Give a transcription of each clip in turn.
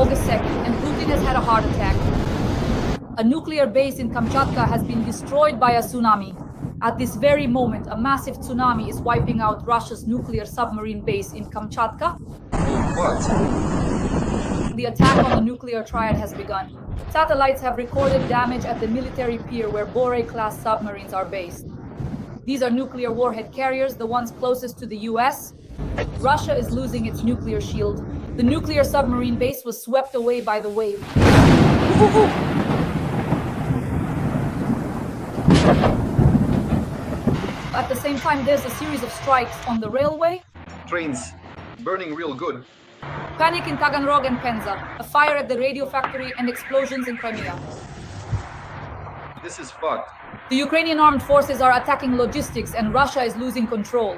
August 2nd, and Putin has had a heart attack. A nuclear base in Kamchatka has been destroyed by a tsunami. At this very moment, a massive tsunami is wiping out Russia's nuclear submarine base in Kamchatka. What? The attack on the nuclear triad has begun. Satellites have recorded damage at the military pier where Borei-class submarines are based. These are nuclear warhead carriers, the ones closest to the US. Russia is losing its nuclear shield. The nuclear submarine base was swept away by the wave. At the same time, there's a series of strikes on the railway. Trains burning real good. Panic in Taganrog and Penza, a fire at the radio factory, and explosions in Crimea. This is fucked. The Ukrainian Armed Forces are attacking logistics and Russia is losing control.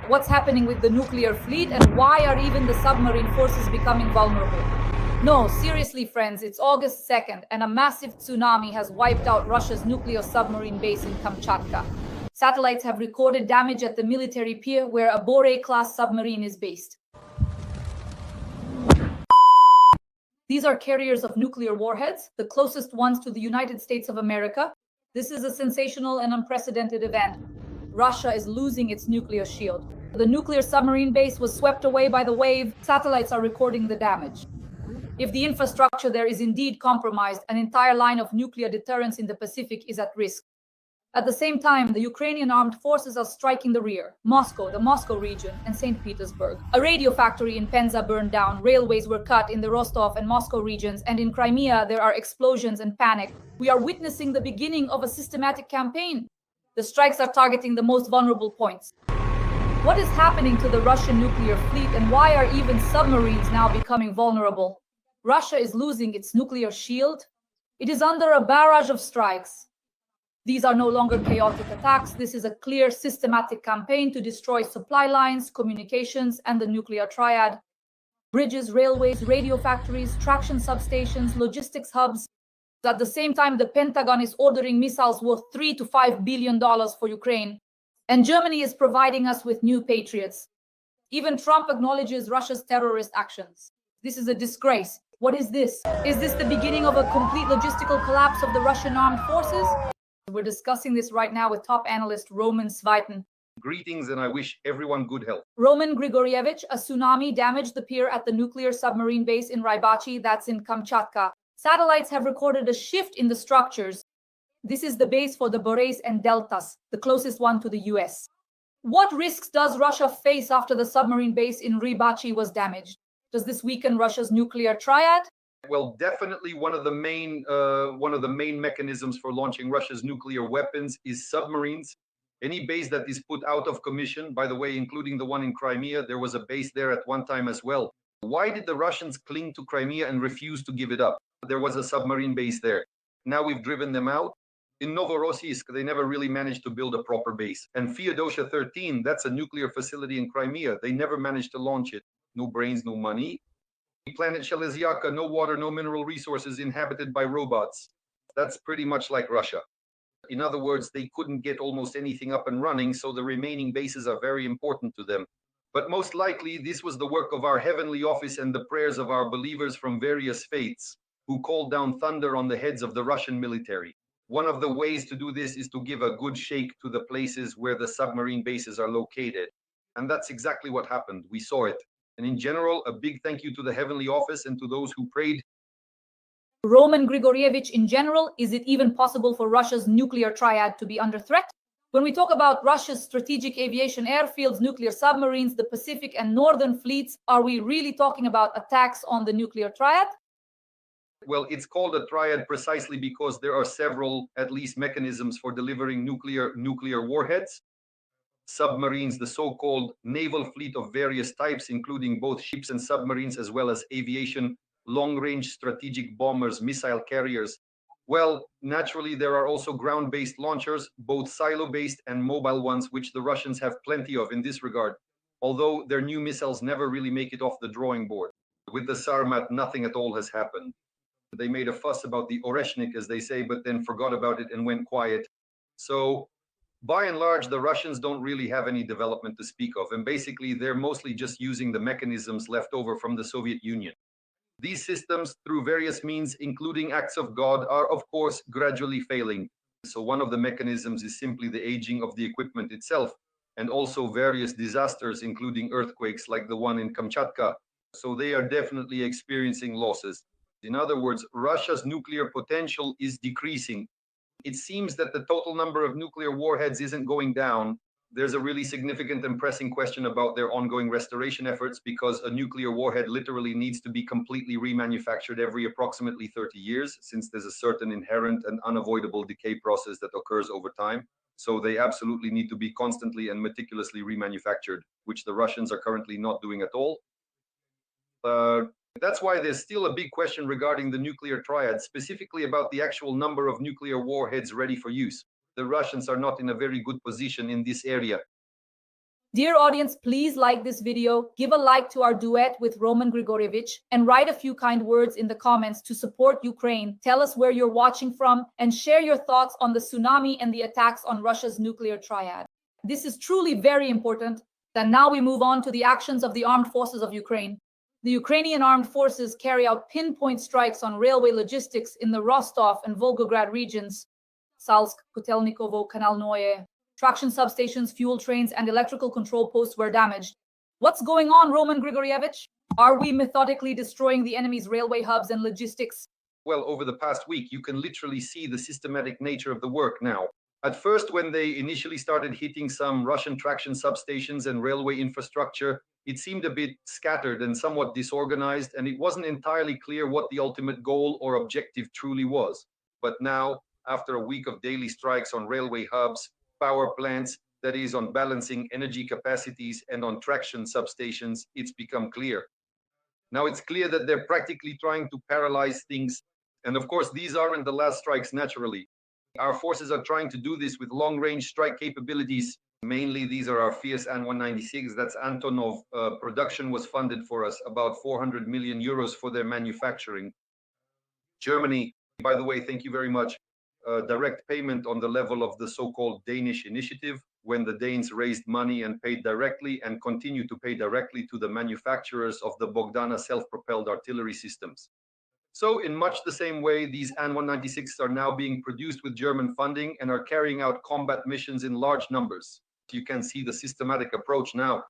What's happening with the nuclear fleet, and why are even the submarine forces becoming vulnerable? No, seriously friends, it's August 2nd and a massive tsunami has wiped out Russia's nuclear submarine base in Kamchatka. Satellites have recorded damage at the military pier where a Borei-class submarine is based. These are carriers of nuclear warheads, the closest ones to the United States of America. This is a sensational and unprecedented event. Russia is losing its nuclear shield. The nuclear submarine base was swept away by the wave. Satellites are recording the damage. If the infrastructure there is indeed compromised, an entire line of nuclear deterrence in the Pacific is at risk. At the same time, the Ukrainian Armed Forces are striking the rear. Moscow, the Moscow region, and St. Petersburg. A radio factory in Penza burned down, railways were cut in the Rostov and Moscow regions, and in Crimea there are explosions and panic. We are witnessing the beginning of a systematic campaign. The strikes are targeting the most vulnerable points. What is happening to the Russian nuclear fleet, and why are even submarines now becoming vulnerable? Russia is losing its nuclear shield. It is under a barrage of strikes. These are no longer chaotic attacks. This is a clear, systematic campaign to destroy supply lines, communications, and the nuclear triad. Bridges, railways, radio factories, traction substations, logistics hubs. At the same time, the Pentagon is ordering missiles worth $3 to $5 billion for Ukraine. And Germany is providing us with new Patriots. Even Trump acknowledges Russia's terrorist actions. This is a disgrace. What is this? Is this the beginning of a complete logistical collapse of the Russian armed forces? We're discussing this right now with top analyst Roman Svaitin. Greetings, and I wish everyone good health. Roman Grigorievich, a tsunami damaged the pier at the nuclear submarine base in Rybachi, that's in Kamchatka. Satellites have recorded a shift in the structures. This is the base for the Boreis and Deltas, the closest one to the US. What risks does Russia face after the submarine base in Rybachi was damaged? Does this weaken Russia's nuclear triad? Well, definitely one of the main mechanisms for launching Russia's nuclear weapons is submarines. Any base that is put out of commission, by the way, including the one in Crimea, there was a base there at one time as well. Why did the Russians cling to Crimea and refuse to give it up? There was a submarine base there. Now we've driven them out. In Novorossiysk, they never really managed to build a proper base. And Feodosia 13, that's a nuclear facility in Crimea. They never managed to launch it. No brains, no money. Planet Shelezyaka, no water, no mineral resources, inhabited by robots. That's pretty much like Russia. In other words, they couldn't get almost anything up and running, so the remaining bases are very important to them. But most likely, this was the work of our heavenly office and the prayers of our believers from various faiths, who called down thunder on the heads of the Russian military. One of the ways to do this is to give a good shake to the places where the submarine bases are located. And that's exactly what happened. We saw it. And in general, a big thank you to the Heavenly Office and to those who prayed. Roman Grigorievich, in general, is it even possible for Russia's nuclear triad to be under threat? When we talk about Russia's strategic aviation airfields, nuclear submarines, the Pacific and Northern fleets, are we really talking about attacks on the nuclear triad? Well, it's called a triad precisely because there are several, at least, mechanisms for delivering nuclear warheads. Submarines, the so-called naval fleet of various types, including both ships and submarines, as well as aviation, long-range strategic bombers, missile carriers. Well, naturally, there are also ground-based launchers, both silo-based and mobile ones, which the Russians have plenty of in this regard, although their new missiles never really make it off the drawing board. With the Sarmat, nothing at all has happened. They made a fuss about the Oreshnik, as they say, but then forgot about it and went quiet. So, by and large, the Russians don't really have any development to speak of, and basically they're mostly just using the mechanisms left over from the Soviet Union. These systems, through various means, including acts of God, are of course gradually failing. So one of the mechanisms is simply the aging of the equipment itself, and also various disasters, including earthquakes like the one in Kamchatka. So they are definitely experiencing losses. In other words, Russia's nuclear potential is decreasing. It seems that the total number of nuclear warheads isn't going down. There's a really significant and pressing question about their ongoing restoration efforts, because a nuclear warhead literally needs to be completely remanufactured every approximately 30 years, since there's a certain inherent and unavoidable decay process that occurs over time. So they absolutely need to be constantly and meticulously remanufactured, which the Russians are currently not doing at all. That's why there's still a big question regarding the nuclear triad, specifically about the actual number of nuclear warheads ready for use. The Russians are not in a very good position in this area. Dear audience, please like this video, give a like to our duet with Roman Grigorievich, and write a few kind words in the comments to support Ukraine. Tell us where you're watching from, and share your thoughts on the tsunami and the attacks on Russia's nuclear triad. This is truly very important. Then now we move on to the actions of the armed forces of Ukraine. The Ukrainian Armed Forces carry out pinpoint strikes on railway logistics in the Rostov and Volgograd regions. Salsk, Kotelnikovo, Kanalnoye. Traction substations, fuel trains, and electrical control posts were damaged. What's going on, Roman Grigorievich? Are we methodically destroying the enemy's railway hubs and logistics? Well, over the past week, you can literally see the systematic nature of the work now. At first, when they initially started hitting some Russian traction substations and railway infrastructure, it seemed a bit scattered and somewhat disorganized, and it wasn't entirely clear what the ultimate goal or objective truly was. But now, after a week of daily strikes on railway hubs, power plants, that is, on balancing energy capacities, and on traction substations, it's become clear. Now it's clear that they're practically trying to paralyze things. And of course, these aren't the last strikes naturally. Our forces are trying to do this with long-range strike capabilities. Mainly, these are our fierce An-196. That's Antonov. Production was funded for us, about 400 million euros for their manufacturing. Germany, by the way, thank you very much. Direct payment on the level of the so-called Danish initiative, when the Danes raised money and paid directly and continue to pay directly to the manufacturers of the Bogdana self-propelled artillery systems. So in much the same way, these An-196 are now being produced with German funding and are carrying out combat missions in large numbers. You can see the systematic approach now.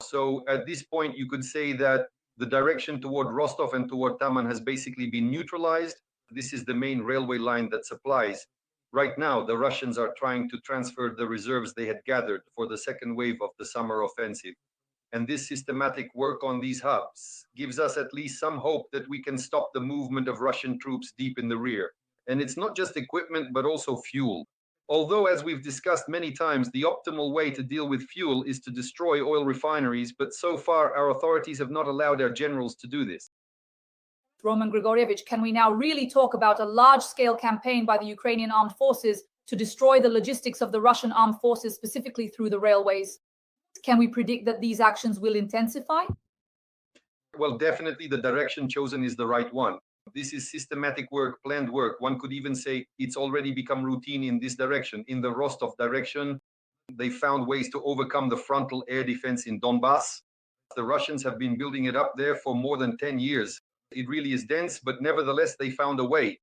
So at this point, you could say that the direction toward Rostov and toward Taman has basically been neutralized. This is the main railway line that supplies. Right now, the Russians are trying to transfer the reserves they had gathered for the second wave of the summer offensive. And this systematic work on these hubs gives us at least some hope that we can stop the movement of Russian troops deep in the rear. And it's not just equipment, but also fuel. Although, as we've discussed many times, the optimal way to deal with fuel is to destroy oil refineries, but so far our authorities have not allowed our generals to do this. Roman Grigorievich, can we now really talk about a large-scale campaign by the Ukrainian Armed Forces to destroy the logistics of the Russian Armed Forces, specifically through the railways? Can we predict that these actions will intensify? Well, definitely the direction chosen is the right one. This is systematic work, planned work. One could even say it's already become routine in this direction. In the Rostov direction, they found ways to overcome the frontal air defense in Donbass. The Russians have been building it up there for more than 10 years. It really is dense, but nevertheless, they found a way.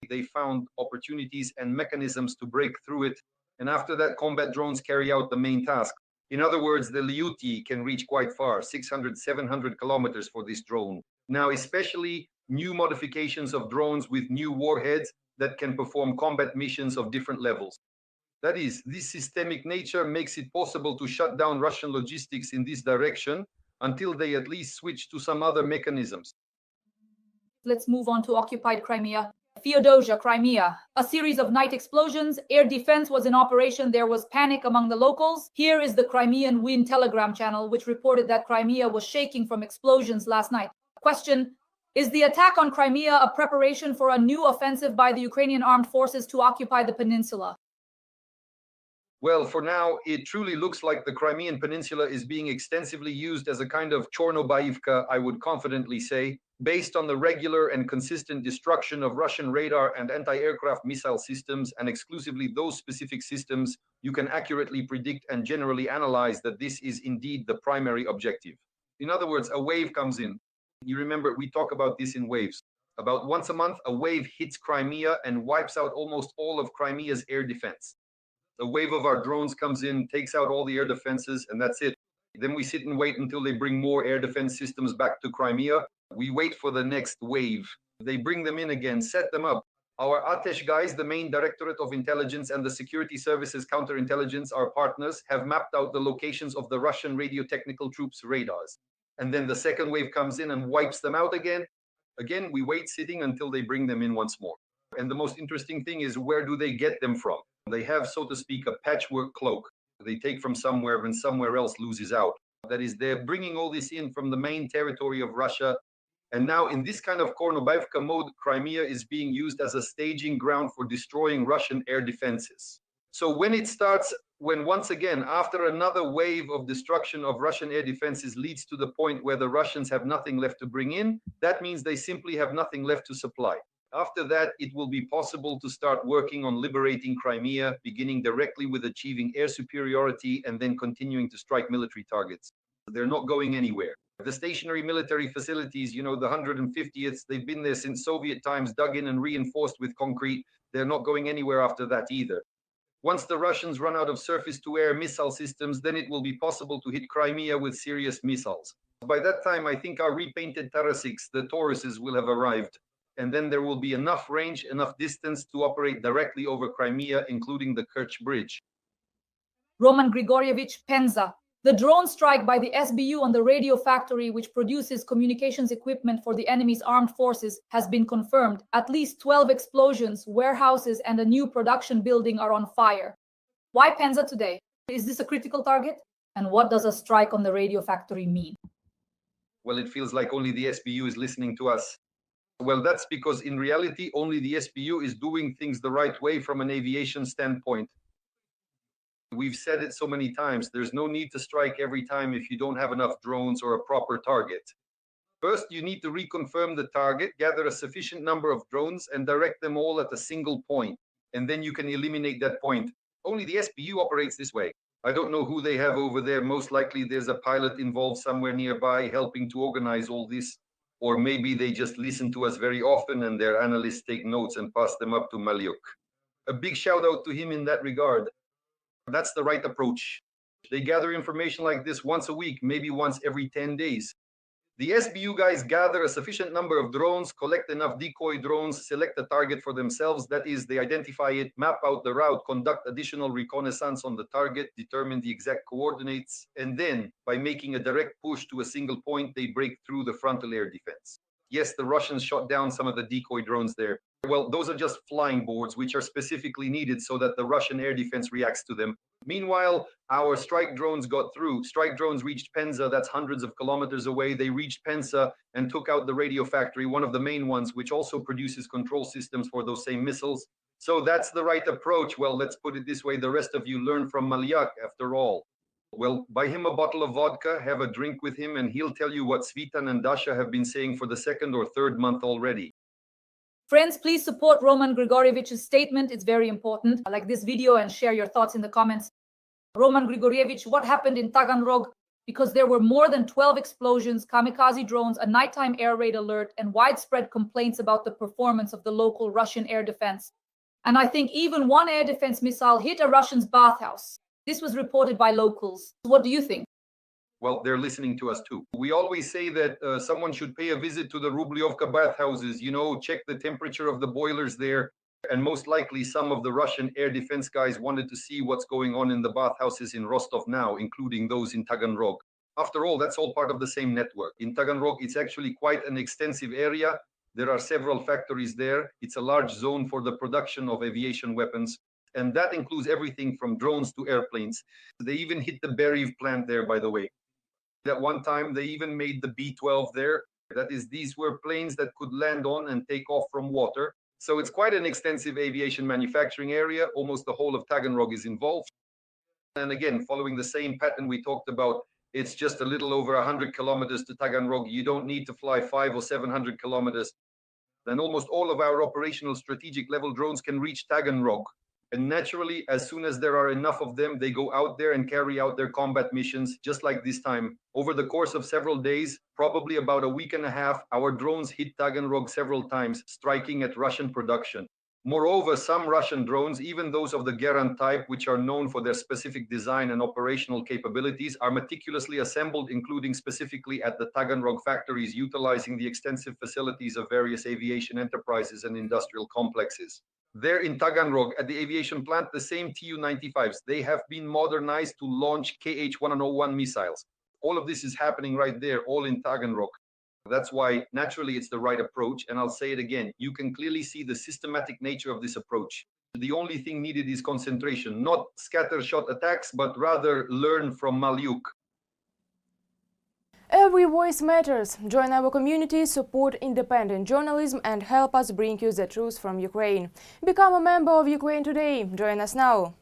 They found opportunities and mechanisms to break through it. And after that, combat drones carry out the main task. In other words, the Lyuti can reach quite far, 600, 700 kilometers for this drone. Now, especially new modifications of drones with new warheads that can perform combat missions of different levels. That is, this systemic nature makes it possible to shut down Russian logistics in this direction until they at least switch to some other mechanisms. Let's move on to occupied Crimea. Feodosia, Crimea. A series of night explosions. Air defense was in operation. There was panic among the locals. Here is the Crimean Wind Telegram channel, which reported that Crimea was shaking from explosions last night. Question: is the attack on Crimea a preparation for a new offensive by the Ukrainian Armed Forces to occupy the peninsula? Well, for now, it truly looks like the Crimean Peninsula is being extensively used as a kind of Chornobaivka, I would confidently say, based on the regular and consistent destruction of Russian radar and anti-aircraft missile systems, and exclusively those specific systems. You can accurately predict and generally analyze that this is indeed the primary objective. In other words, a wave comes in. You remember, we talk about this in waves. About once a month, a wave hits Crimea and wipes out almost all of Crimea's air defense. A wave of our drones comes in, takes out all the air defenses, and that's it. Then we sit and wait until they bring more air defense systems back to Crimea. We wait for the next wave. They bring them in again, set them up. Our Atesh guys, the main Directorate of Intelligence and the Security Services Counterintelligence, our partners, have mapped out the locations of the Russian radio technical troops' radars. And then the second wave comes in and wipes them out again. Again, we wait sitting until they bring them in once more. And the most interesting thing is, where do they get them from? They have, so to speak, a patchwork cloak. They take from somewhere when somewhere else loses out. That is, they're bringing all this in from the main territory of Russia. And now in this kind of Kornobaivka mode, Crimea is being used as a staging ground for destroying Russian air defenses. So when it starts, when once again, after another wave of destruction of Russian air defenses leads to the point where the Russians have nothing left to bring in, that means they simply have nothing left to supply. After that, it will be possible to start working on liberating Crimea, beginning directly with achieving air superiority and then continuing to strike military targets. They're not going anywhere. The stationary military facilities, you know, the 150th, they've been there since Soviet times, dug in and reinforced with concrete. They're not going anywhere after that either. Once the Russians run out of surface-to-air missile systems, then it will be possible to hit Crimea with serious missiles. By that time, I think our repainted Tarasiks, the Tauruses, will have arrived. And then there will be enough range, enough distance to operate directly over Crimea, including the Kerch Bridge. Roman Grigorievich, Penza. The drone strike by the SBU on the radio factory, which produces communications equipment for the enemy's armed forces, has been confirmed. At least 12 explosions, warehouses, and a new production building are on fire. Why Penza today? Is this a critical target? And what does a strike on the radio factory mean? Well, it feels like only the SBU is listening to us. Well, that's because in reality, only the SBU is doing things the right way from an aviation standpoint. We've said it so many times, there's no need to strike every time if you don't have enough drones or a proper target. First, you need to reconfirm the target, gather a sufficient number of drones, and direct them all at a single point. And then you can eliminate that point. Only the SBU operates this way. I don't know who they have over there. Most likely there's a pilot involved somewhere nearby helping to organize all this. Or maybe they just listen to us very often and their analysts take notes and pass them up to Maliuk. A big shout out to him in that regard. That's the right approach. They gather information like this once a week, maybe once every 10 days. The SBU guys gather a sufficient number of drones, collect enough decoy drones, select a target for themselves. That is, they identify it, map out the route, conduct additional reconnaissance on the target, determine the exact coordinates, and then, by making a direct push to a single point, they break through the frontal air defense. Yes, the Russians shot down some of the decoy drones there. Well, those are just flying boards, which are specifically needed so that the Russian air defense reacts to them. Meanwhile, our strike drones got through. Strike drones reached Penza, that's hundreds of kilometers away. They reached Penza and took out the radio factory, one of the main ones, which also produces control systems for those same missiles. So that's the right approach. Well, let's put it this way. The rest of you learn from Maliak, after all. Well, buy him a bottle of vodka, have a drink with him, and he'll tell you what Svitan and Dasha have been saying for the second or third month already. Friends, please support Roman Grigorievich's statement. It's very important. Like this video and share your thoughts in the comments. Roman Grigorievich, what happened in Taganrog? Because there were more than 12 explosions, kamikaze drones, a nighttime air raid alert, and widespread complaints about the performance of the local Russian air defense. And I think even one air defense missile hit a Russian's bathhouse. This was reported by locals. What do you think? Well, they're listening to us too. We always say that someone should pay a visit to the Rubliovka bathhouses, you know, check the temperature of the boilers there. And most likely some of the Russian air defense guys wanted to see what's going on in the bathhouses in Rostov now, including those in Taganrog. After all, that's all part of the same network. In Taganrog, it's actually quite an extensive area. There are several factories there. It's a large zone for the production of aviation weapons. And that includes everything from drones to airplanes. They even hit the Borei plant there, by the way. At one time, they even made the B-12 there. That is, these were planes that could land on and take off from water. So it's quite an extensive aviation manufacturing area. Almost the whole of Taganrog is involved. And again, following the same pattern we talked about, it's just a little over 100 kilometers to Taganrog. You don't need to fly 500 or 700 kilometers. Then almost all of our operational strategic level drones can reach Taganrog. And naturally, as soon as there are enough of them, they go out there and carry out their combat missions, just like this time. Over the course of several days, probably about a week and a half, our drones hit Taganrog several times, striking at Russian production. Moreover, some Russian drones, even those of the Geran type, which are known for their specific design and operational capabilities, are meticulously assembled, including specifically at the Taganrog factories, utilizing the extensive facilities of various aviation enterprises and industrial complexes. There in Taganrog, at the aviation plant, the same Tu-95s, they have been modernized to launch Kh-101 missiles. All of this is happening right there, all in Taganrog. That's why, naturally, it's the right approach. And I'll say it again, you can clearly see the systematic nature of this approach. The only thing needed is concentration, not scattershot attacks, but rather learn from Malyuk. Every voice matters. Join our community, support independent journalism and help us bring you the truth from Ukraine. Become a member of Ukraine today. Join us now.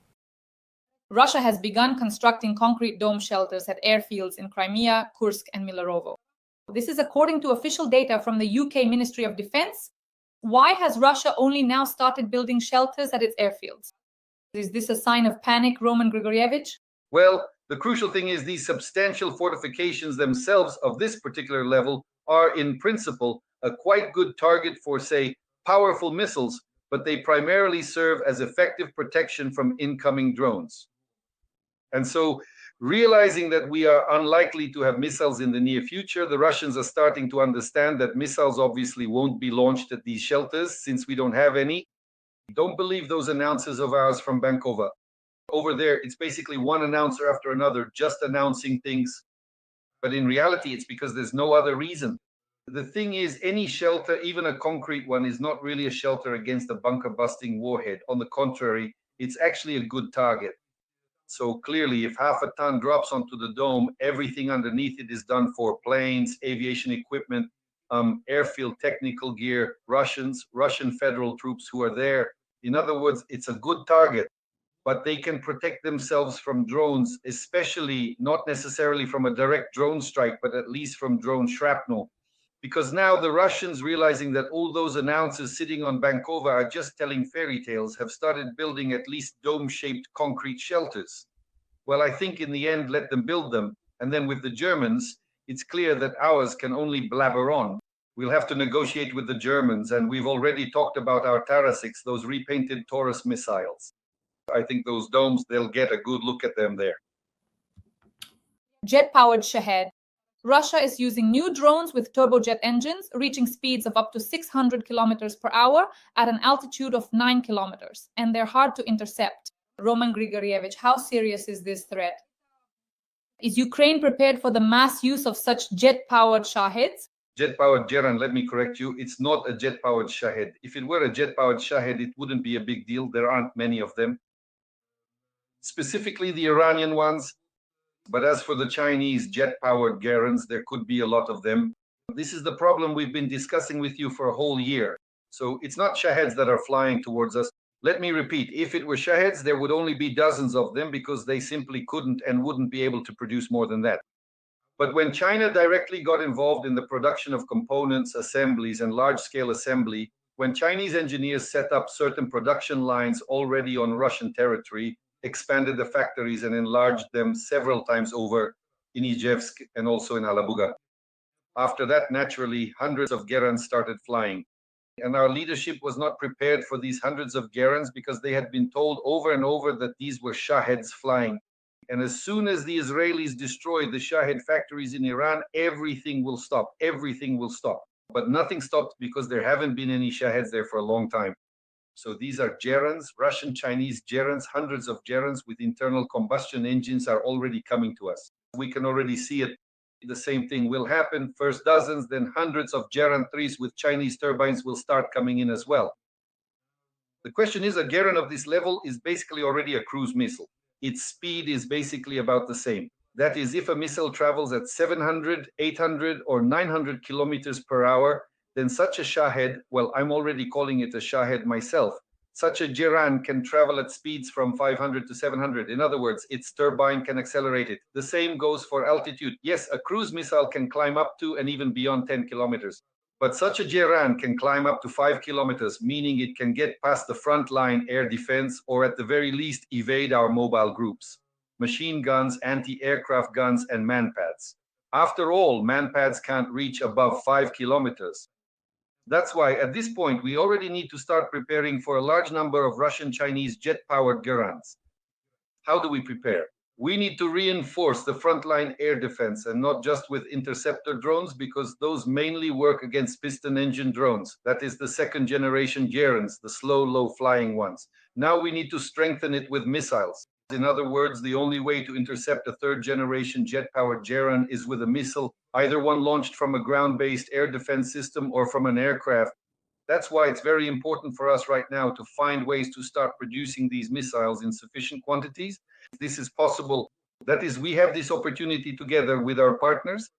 Russia has begun constructing concrete dome shelters at airfields in Crimea, Kursk and Milarovo. This is according to official data from the UK Ministry of Defense. Why has Russia only now started building shelters at its airfields? Is this a sign of panic, Roman Grigorievich? Well, the crucial thing is these substantial fortifications themselves of this particular level are in principle a quite good target for, say, powerful missiles, but they primarily serve as effective protection from incoming drones. And so, realizing that we are unlikely to have missiles in the near future, the Russians are starting to understand that missiles obviously won't be launched at these shelters since we don't have any. Don't believe those announcers of ours from Bankova. Over there, it's basically one announcer after another just announcing things. But in reality, it's because there's no other reason. The thing is, any shelter, even a concrete one, is not really a shelter against a bunker-busting warhead. On the contrary, it's actually a good target. So clearly, if half a ton drops onto the dome, everything underneath it is done for planes, aviation equipment, airfield technical gear, Russian federal troops who are there. In other words, it's a good target, but they can protect themselves from drones, especially not necessarily from a direct drone strike, but at least from drone shrapnel. Because now the Russians, realizing that all those announcers sitting on Bankova are just telling fairy tales, have started building at least dome-shaped concrete shelters. Well, I think in the end, let them build them. And then with the Germans, it's clear that ours can only blabber on. We'll have to negotiate with the Germans, and we've already talked about our Tarasiks, those repainted Taurus missiles. I think those domes, they'll get a good look at them there. Jet-powered Shahed. Russia is using new drones with turbojet engines, reaching speeds of up to 600 kilometers per hour at an altitude of 9 kilometers, and they're hard to intercept. Roman Grigorievich, how serious is this threat? Is Ukraine prepared for the mass use of such jet-powered Shaheds? Jet-powered Geran, let me correct you, it's not a jet-powered Shahed. If it were a jet-powered Shahed, it wouldn't be a big deal. There aren't many of them. Specifically the Iranian ones. But as for the Chinese jet-powered Gerans, there could be a lot of them. This is the problem we've been discussing with you for a whole year. So it's not Shaheds that are flying towards us. Let me repeat, if it were Shaheds, there would only be dozens of them because they simply couldn't and wouldn't be able to produce more than that. But when China directly got involved in the production of components, assemblies, and large-scale assembly, when Chinese engineers set up certain production lines already on Russian territory, expanded the factories and enlarged them several times over in Ijevsk and also in Alabuga. After that, naturally, hundreds of Gerans started flying. And our leadership was not prepared for these hundreds of Gerans because they had been told over and over that these were Shaheds flying. And as soon as the Israelis destroy the Shahed factories in Iran, everything will stop. Everything will stop. But nothing stopped because there haven't been any Shaheds there for a long time. So these are Gerans, Russian, Chinese Gerans, hundreds of Gerans with internal combustion engines are already coming to us. We can already see it. The same thing will happen. First dozens, then hundreds of Geran 3s with Chinese turbines will start coming in as well. The question is, a Geran of this level is basically already a cruise missile. Its speed is basically about the same. That is, if a missile travels at 700, 800, or 900 kilometers per hour, then such a Shahed, well, I'm already calling it a Shahed myself, such a Geran can travel at speeds from 500 to 700. In other words, its turbine can accelerate it. The same goes for altitude. Yes, a cruise missile can climb up to and even beyond 10 kilometers. But such a Geran can climb up to 5 kilometers, meaning it can get past the frontline air defense or at the very least evade our mobile groups, machine guns, anti-aircraft guns, and manpads. After all, manpads can't reach above 5 kilometers. That's why at this point, we already need to start preparing for a large number of Russian-Chinese jet-powered Gerans. How do we prepare? We need to reinforce the frontline air defense, and not just with interceptor drones, because those mainly work against piston engine drones. That is the second generation Gerans, the slow, low flying ones. Now we need to strengthen it with missiles. In other words, the only way to intercept a third generation jet-powered Geran is with a missile, either one launched from a ground-based air defense system or from an aircraft. That's why it's very important for us right now to find ways to start producing these missiles in sufficient quantities. This is possible. That is, we have this opportunity together with our partners.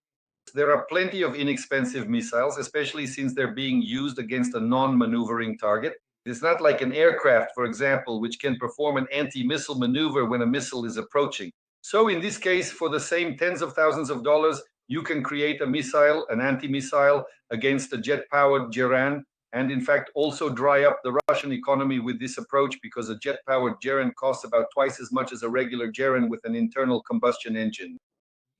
There are plenty of inexpensive missiles, especially since they're being used against a non-maneuvering target. It's not like an aircraft, for example, which can perform an anti-missile maneuver when a missile is approaching. So in this case, for the same tens of thousands of dollars, you can create a missile, an anti-missile against a jet-powered Geran, and in fact also dry up the Russian economy with this approach, because a jet-powered Geran costs about twice as much as a regular Geran with an internal combustion engine.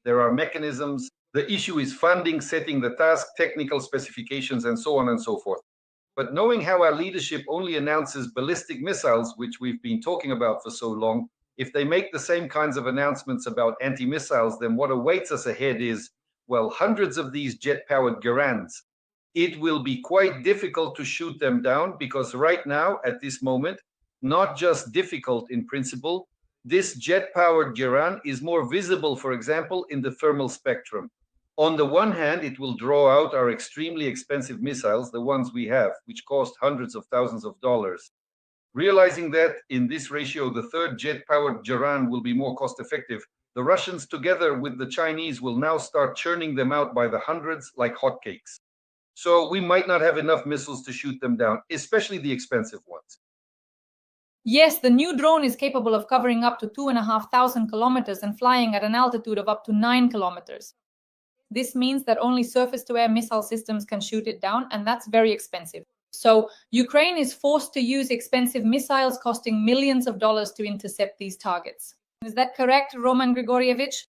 There are mechanisms. The issue is funding, setting the task, technical specifications, and so on and so forth. But knowing how our leadership only announces ballistic missiles, which we've been talking about for so long, if they make the same kinds of announcements about anti-missiles, then what awaits us ahead is, well, hundreds of these jet-powered Gerans. It will be quite difficult to shoot them down, because right now, at this moment, not just difficult in principle, this jet-powered Geran is more visible, for example, in the thermal spectrum. On the one hand, it will draw out our extremely expensive missiles, the ones we have, which cost hundreds of thousands of dollars. Realizing that in this ratio, the third jet-powered Geran will be more cost-effective, the Russians, together with the Chinese, will now start churning them out by the hundreds like hotcakes. So we might not have enough missiles to shoot them down, especially the expensive ones. Yes, the new drone is capable of covering up to 2,500 kilometers and flying at an altitude of up to 9 kilometers. This means that only surface-to-air missile systems can shoot it down, and that's very expensive. So Ukraine is forced to use expensive missiles costing millions of dollars to intercept these targets. Is that correct, Roman Grigorievich?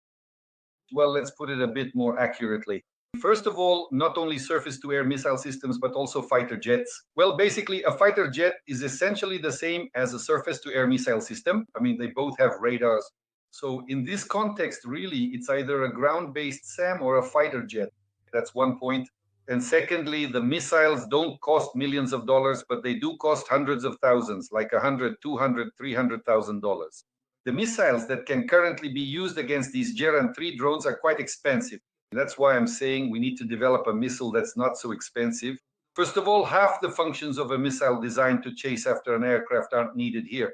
Well, let's put it a bit more accurately. First of all, not only surface-to-air missile systems, but also fighter jets. Well, basically, a fighter jet is essentially the same as a surface-to-air missile system. I mean, they both have radars. So in this context, really, it's either a ground-based SAM or a fighter jet. That's one point. And secondly, the missiles don't cost millions of dollars, but they do cost hundreds of thousands, like $100,000, $200,000, $300,000. The missiles that can currently be used against these Geran 3 drones are quite expensive. That's why I'm saying we need to develop a missile that's not so expensive. First of all, half the functions of a missile designed to chase after an aircraft aren't needed here.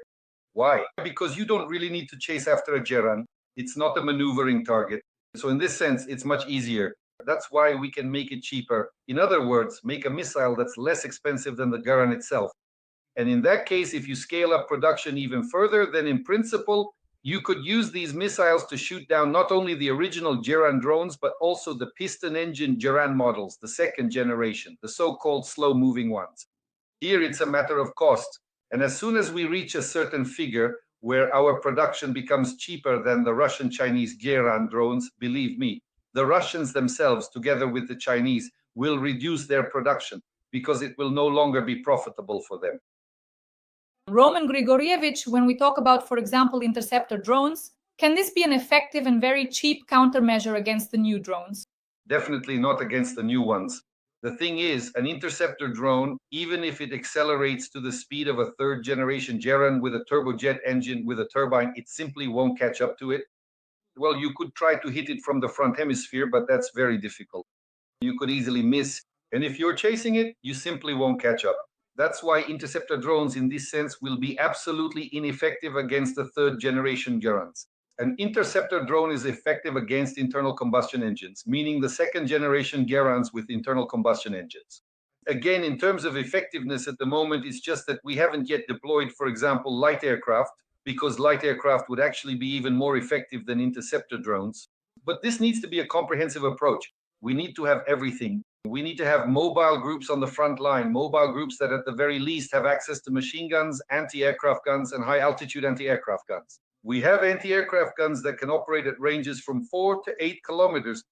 Why? Because you don't really need to chase after a Geran. It's not a maneuvering target. So in this sense, it's much easier. That's why we can make it cheaper. In other words, make a missile that's less expensive than the Geran itself. And in that case, if you scale up production even further, then in principle, you could use these missiles to shoot down not only the original Geran drones, but also the piston engine Geran models, the second generation, the so-called slow-moving ones. Here, it's a matter of cost. And as soon as we reach a certain figure where our production becomes cheaper than the Russian-Chinese Geran drones, believe me, the Russians themselves, together with the Chinese, will reduce their production because it will no longer be profitable for them. Roman Grigorievich, when we talk about, for example, interceptor drones, can this be an effective and very cheap countermeasure against the new drones? Definitely not against the new ones. The thing is, an interceptor drone, even if it accelerates to the speed of a third generation Geran with a turbojet engine with a turbine, it simply won't catch up to it. Well, you could try to hit it from the front hemisphere, but that's very difficult. You could easily miss, and if you're chasing it, you simply won't catch up. That's why interceptor drones in this sense will be absolutely ineffective against the third generation Gerans. An interceptor drone is effective against internal combustion engines, meaning the second generation Gerans with internal combustion engines. Again, in terms of effectiveness at the moment, it's just that we haven't yet deployed, for example, light aircraft, because light aircraft would actually be even more effective than interceptor drones. But this needs to be a comprehensive approach. We need to have everything. We need to have mobile groups on the front line, mobile groups that at the very least have access to machine guns, anti-aircraft guns, and high-altitude anti-aircraft guns. We have anti-aircraft guns that can operate at ranges from 4 to 8 kilometers.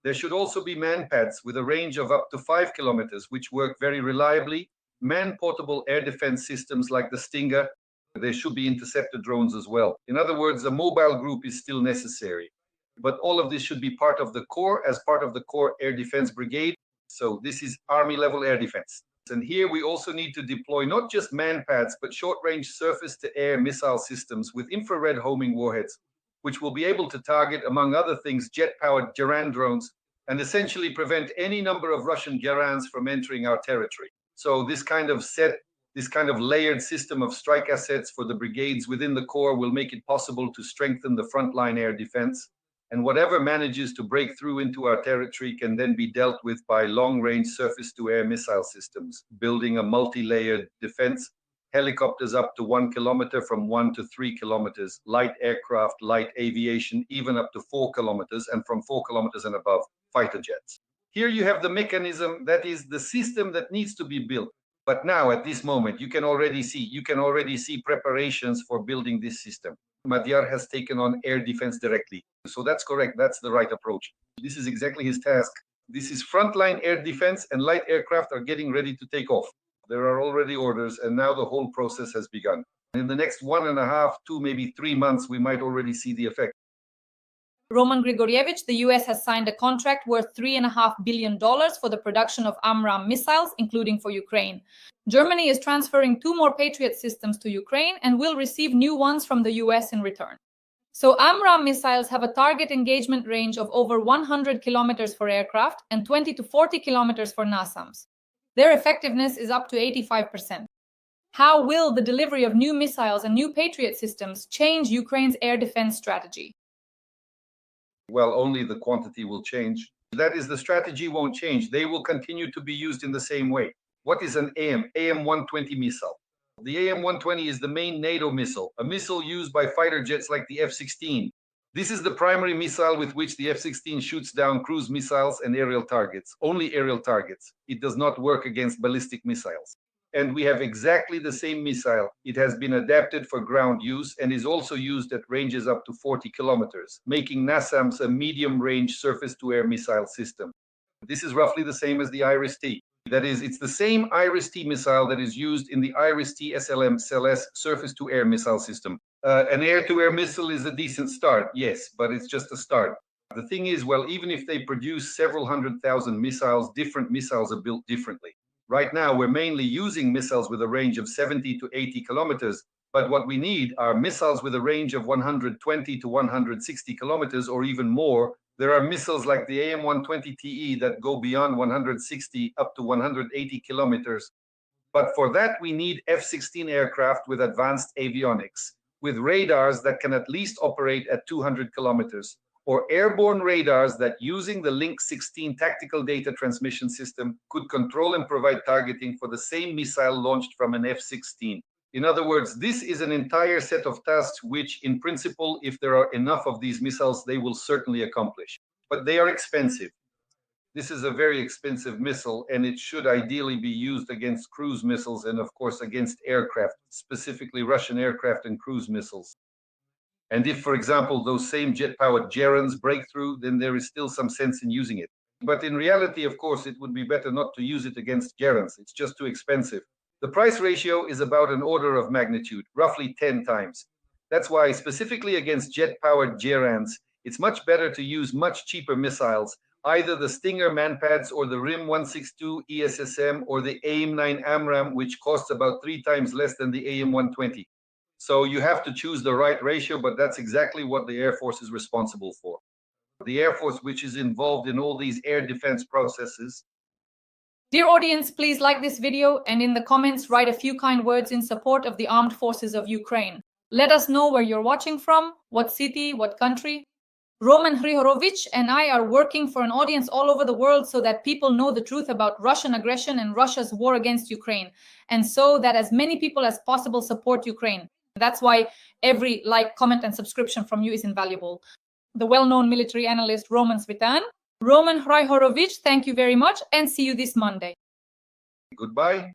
There should also be man-pads with a range of up to 5 kilometers, which work very reliably. Man-portable air defense systems like the Stinger. There should be interceptor drones as well. In other words, a mobile group is still necessary. But all of this should be part of the core, as part of the core air defense brigade. So this is Army-level air defense. And here we also need to deploy not just man-pads, but short-range surface-to-air missile systems with infrared homing warheads, which will be able to target, among other things, jet-powered Gerran drones, and essentially prevent any number of Russian Gerrans from entering our territory. So this kind of layered system of strike assets for the brigades within the core will make it possible to strengthen the frontline air defense. And whatever manages to break through into our territory can then be dealt with by long-range surface-to-air missile systems, building a multi-layered defense, helicopters up to 1 kilometer from 1 to 3 kilometers, light aircraft, light aviation, even up to 4 kilometers, and from 4 kilometers and above, fighter jets. Here you have the mechanism, that is the system that needs to be built. But now, at this moment, you can already see preparations for building this system. Madhyar has taken on air defense directly. So that's correct. That's the right approach. This is exactly his task. This is frontline air defense, and light aircraft are getting ready to take off. There are already orders, and now the whole process has begun. In the next 1.5, 2, maybe 3 months, we might already see the effect. Roman Grigorievich, the US has signed a contract worth $3.5 billion for the production of AMRAAM missiles, including for Ukraine. Germany is transferring 2 more Patriot systems to Ukraine and will receive new ones from the US in return. So AMRAAM missiles have a target engagement range of over 100 kilometers for aircraft and 20 to 40 kilometers for NASAMS. Their effectiveness is up to 85%. How will the delivery of new missiles and new Patriot systems change Ukraine's air defense strategy? Well, only the quantity will change. That is, the strategy won't change. They will continue to be used in the same way. What is an AM-120 missile? The AM-120 is the main NATO missile, a missile used by fighter jets like the F-16. This is the primary missile with which the F-16 shoots down cruise missiles and aerial targets, only aerial targets. It does not work against ballistic missiles. And we have exactly the same missile. It has been adapted for ground use and is also used at ranges up to 40 kilometers, making NASAMS a medium-range surface-to-air missile system. This is roughly the same as the IRIS-T. That is, it's the same IRIS-T missile that is used in the IRIS-T SLM-SELES surface-to-air missile system. An air-to-air missile is a decent start, yes, but it's just a start. The thing is, well, even if they produce several 100,000 missiles, different missiles are built differently. Right now, we're mainly using missiles with a range of 70 to 80 kilometers, but what we need are missiles with a range of 120 to 160 kilometers or even more. There are missiles like the AM-120TE that go beyond 160 up to 180 kilometers. But for that, we need F-16 aircraft with advanced avionics, with radars that can at least operate at 200 kilometers, or airborne radars that, using the Link 16 tactical data transmission system, could control and provide targeting for the same missile launched from an F-16. In other words, this is an entire set of tasks which, in principle, if there are enough of these missiles, they will certainly accomplish. But they are expensive. This is a very expensive missile, and it should ideally be used against cruise missiles and, of course, against aircraft, specifically Russian aircraft and cruise missiles. And if, for example, those same jet-powered Gerrans break through, then there is still some sense in using it. But in reality, of course, it would be better not to use it against Gerrans. It's just too expensive. The price ratio is about an order of magnitude, roughly 10 times. That's why, specifically against jet-powered Gerrans, it's much better to use much cheaper missiles, either the Stinger manpads or the RIM-162 ESSM or the AIM-9 AMRAAM, which costs about 3 times less than the AM-120. So you have to choose the right ratio, but that's exactly what the Air Force is responsible for. The Air Force, which is involved in all these air defense processes. Dear audience, please like this video and in the comments write a few kind words in support of the armed forces of Ukraine. Let us know where you're watching from, what city, what country. Roman Hrihorovich and I are working for an audience all over the world so that people know the truth about Russian aggression and Russia's war against Ukraine, and so that as many people as possible support Ukraine. That's why every like, comment, and subscription from you is invaluable. The well-known military analyst Roman Svitan Roman Hrajhorovich, thank you very much and see you this Monday. Goodbye.